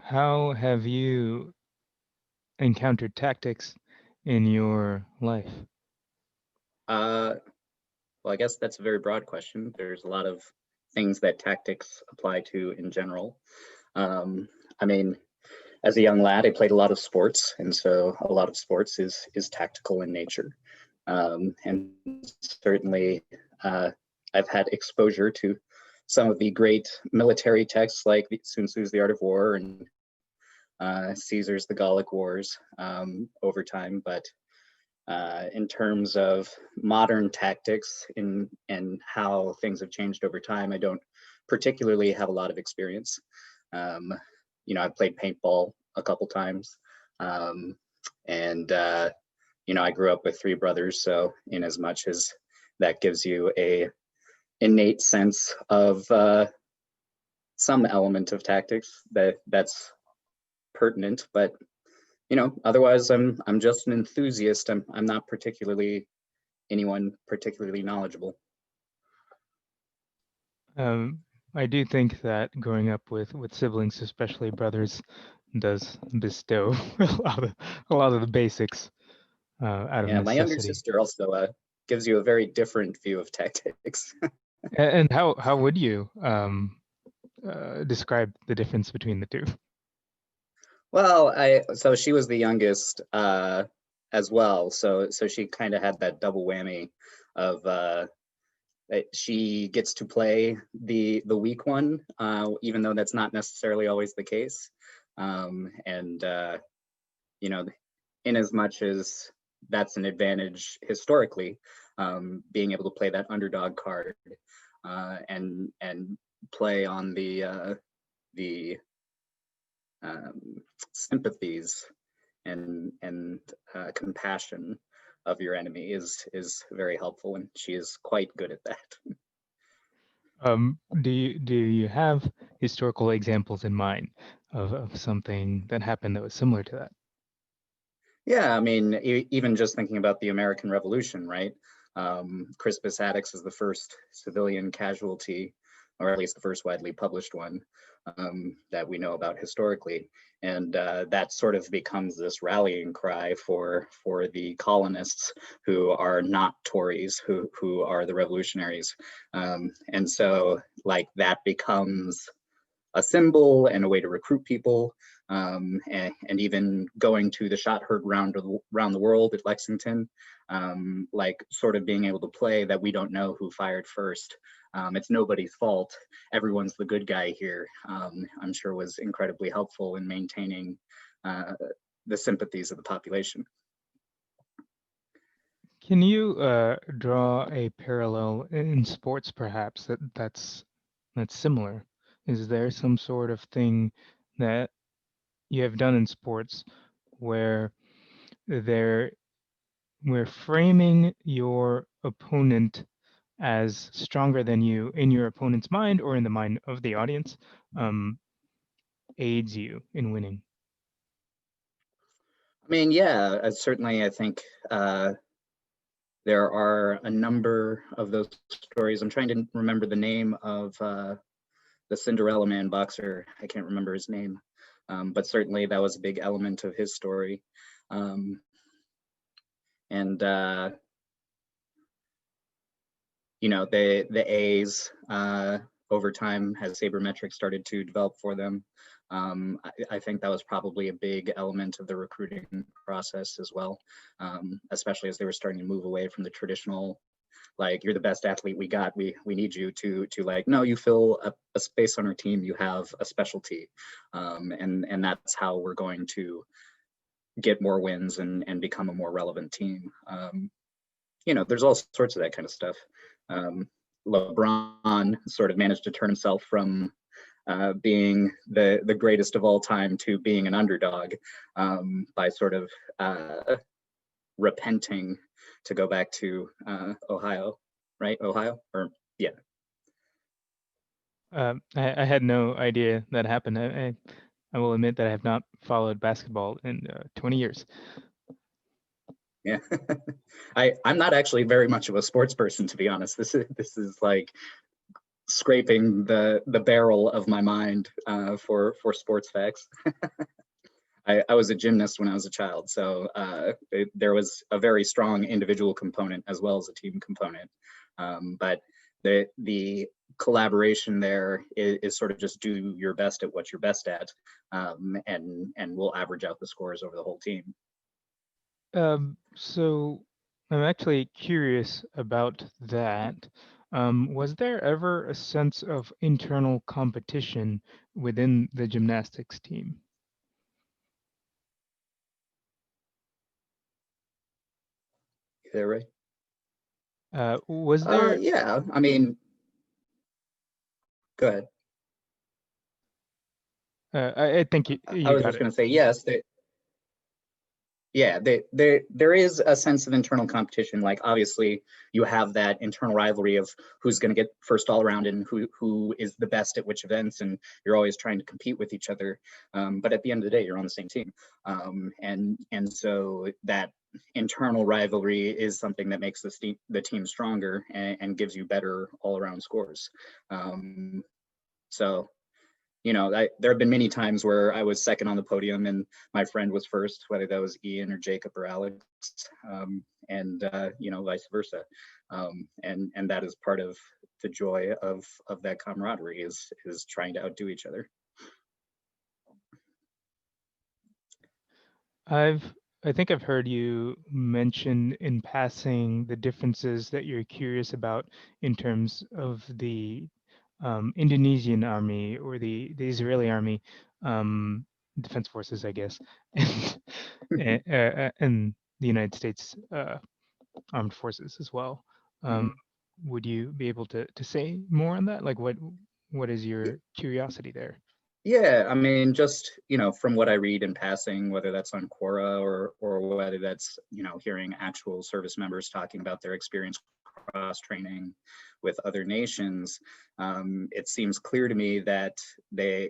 how have you encountered tactics in your life? Uh, well, I guess that's a very broad question. There's a lot of things that tactics apply to in general. Um, I mean, as a young lad, I played a lot of sports, and so a lot of sports is tactical in nature. And certainly, uh, I've had exposure to some of the great military texts like Sun Tzu's The Art of War and Caesar's The Gallic Wars over time. But in terms of modern tactics and how things have changed over time, I don't particularly have a lot of experience. Um, I've played paintball a couple times, um, and I grew up with three brothers, so in as much as that gives you a innate sense of some element of tactics that's pertinent, but otherwise I'm just an enthusiast. I'm not particularly anyone particularly knowledgeable. Um, I do think that growing up with siblings, especially brothers, does bestow a lot of the basics out of Yeah, my younger necessity. sister also gives you a very different view of tactics. And how would you describe the difference between the two? Well, so she was the youngest as well, so she kind of had that double whammy of that she gets to play the weak one, even though that's not necessarily always the case. And you know, in as much as that's an advantage historically, being able to play that underdog card and play on the sympathies and compassion of your enemy is very helpful, and she is quite good at that. Do you have historical examples in mind of something that happened that was similar to that? Yeah, I mean, even just thinking about the American Revolution, right? Crispus Attucks is the first civilian casualty, or at least the first widely published one that we know about historically, and that sort of becomes this rallying cry for the colonists who are not Tories, who are the revolutionaries, and so like that becomes a symbol and a way to recruit people, and even going to the shot heard around the world at Lexington, like sort of being able to play that we don't know who fired first. It's nobody's fault. Everyone's the good guy here. I'm sure was incredibly helpful in maintaining uh, the sympathies of the population. Can you draw a parallel in sports, perhaps that's similar? Is there some sort of thing that you have done in sports where there we're framing your opponent as stronger than you in your opponent's mind or in the mind of the audience, um, aids you in winning? I mean, yeah, certainly I think there are a number of those stories. I'm trying to remember the name of the Cinderella Man boxer. I can't remember his name, but certainly that was a big element of his story. Um, and the A's over time as sabermetrics started to develop for them. I think that was probably a big element of the recruiting process as well, especially as they were starting to move away from the traditional, like, you're the best athlete we got, we need you, to like, no, you fill a space on our team, you have a specialty, and that's how we're going to get more wins and become a more relevant team. There's all sorts of that kind of stuff. um, LeBron sort of managed to turn himself from being the greatest of all time to being an underdog, by sort of repenting to go back to Ohio, right? Ohio, or yeah. I had no idea that happened. I will admit that I have not followed basketball in 20 years. Yeah. I'm not actually very much of a sports person, to be honest. This is like scraping the barrel of my mind for sports facts. I was a gymnast when I was a child, so there was a very strong individual component as well as a team component. But the collaboration there is sort of just do your best at what you're best at, and we'll average out the scores over the whole team. So I'm actually curious about that. Was there ever a sense of internal competition within the gymnastics team? Is that right? Was there? Yeah, I mean, go ahead. I think I you was got just it. going to say yes. Yeah, there is a sense of internal competition. Like obviously, you have that internal rivalry of who's going to get first all around and who is the best at which events, and you're always trying to compete with each other. But at the end of the day, you're on the same team, and so that internal rivalry is something that makes the team stronger and gives you better all around scores. So there have been many times where I was second on the podium and my friend was first, whether that was Ian or Jacob or Alex, and vice versa. And that is part of the joy of that camaraderie is trying to outdo each other. I think I've heard you mention in passing the differences that you're curious about in terms of the Indonesian army or the Israeli army, defense forces, I guess, and the United States armed forces as well. Um, Mhm. would you be able to say more on that? Like, what is your curiosity there? Yeah, I mean, just from what I read in passing, whether that's on Quora or whether that's hearing actual service members talking about their experience cross training with other nations, it seems clear to me that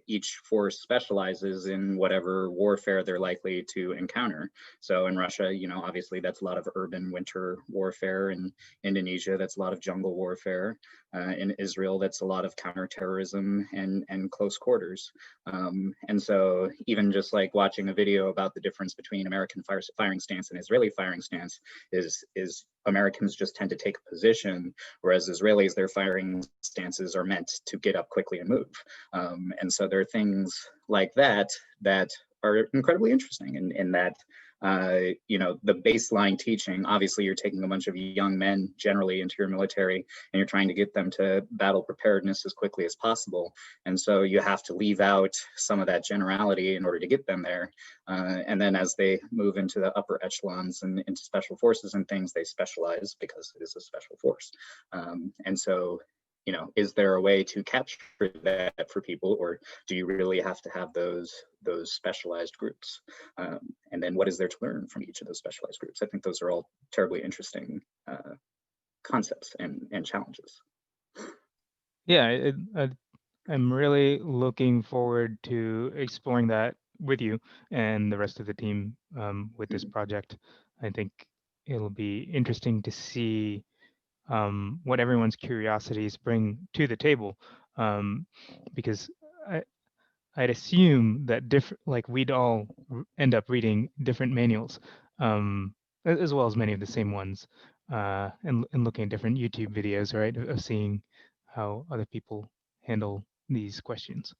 each force specializes in whatever warfare they're likely to encounter. So in Russia, obviously that's a lot of urban winter warfare. In Indonesia, that's a lot of jungle warfare. In Israel, that's a lot of counterterrorism and close quarters. And so even just like watching a video about the difference between American firing stance and Israeli firing stance is Americans just tend to take a position, whereas Israelis, their firing stances are meant to get up quickly and move. And so there are things like that that are incredibly interesting in that the baseline teaching, obviously you're taking a bunch of young men generally into your military and you're trying to get them to battle preparedness as quickly as possible. And so you have to leave out some of that generality in order to get them there. And then as they move into the upper echelons and into special forces and things, they specialize because it is a special force. And so is there a way to capture that for people, or do you really have to have those specialized groups? And then what is there to learn from each of those specialized groups? I think those are all terribly interesting concepts and challenges. Yeah, I'm really looking forward to exploring that with you and the rest of the team with this Mhm. project. I think it'll be interesting to see what everyone's curiosities bring to the table, because I, I'd assume that different, like we'd all end up reading different manuals, as well as many of the same ones, and looking at different YouTube videos, right, of seeing how other people handle these questions.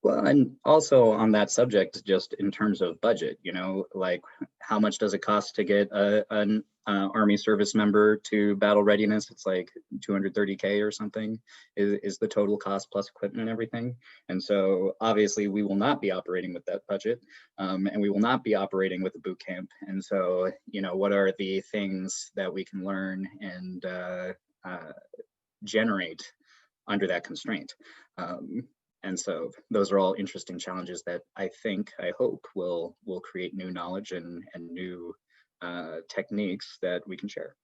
Well, and also on that subject, just in terms of budget, like how much does it cost to get an Army service member to battle readiness? It's like 230K or something is the total cost plus equipment and everything. And so obviously we will not be operating with that budget, and we will not be operating with a boot camp. And so, what are the things that we can learn and generate under that constraint? And so those are all interesting challenges that I hope will create new knowledge and new techniques that we can share.